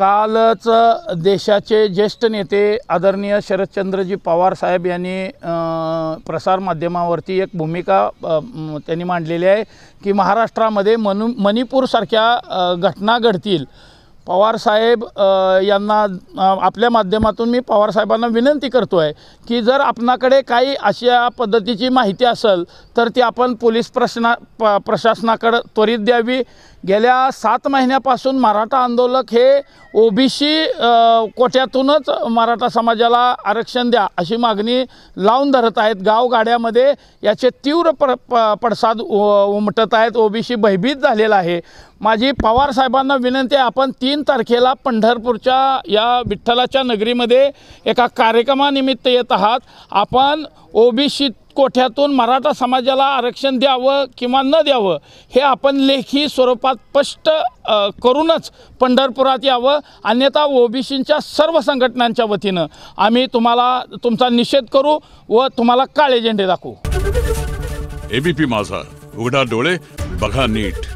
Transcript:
कालच देशाचे ज्येष्ठ नेते आदरणीय शरदचंद्रजी पवार साहेब यांनी प्रसारमाध्यमावरती एक भूमिका त्यांनी मांडलेली आहे की महाराष्ट्रामध्ये मणिपूरसारख्या घटना घडतील। पवार साहेब यांना आपल्या माध्यमातून मी पवार साहेबांना विनंती करतो आहे की जर आपणाकडे काही अशा पद्धतीची माहिती असेल तर ती आपण पोलीस प्रशासनाकडे त्वरित द्यावी। गेल्या 7 महिन्यापासून मराठा आंदोलक हे ओबीसी कोट्यातूनच मराठा समाजाला आरक्षण द्या अशी मागणी लावून धरत आहेत। गावगाड्यामध्ये याचे तीव्र पडसाद उमटत आहेत। ओबीसी भयभीत झालेला आहे। माझी पवार साहेबांना विनंती आहे, आपण 3 तारखेला पंढरपूरच्या या विठ्ठलाच्या नगरीमध्ये एका कार्यक्रमानिमित्त येत आहात। आपण ओबीसी कोठ्यातून मराठा समाजाला आरक्षण द्यावं किंवा न द्यावं हे आपण लेखी स्वरूपात स्पष्ट करूनच पंढरपुरात यावं, अन्यथा ओबीसींच्या सर्व संघटनांच्या वतीनं आम्ही तुमचा निषेध करू व तुम्हाला काळे झेंडे दाखवू। एबीपी माझा, उघडा डोळे बघा नीट।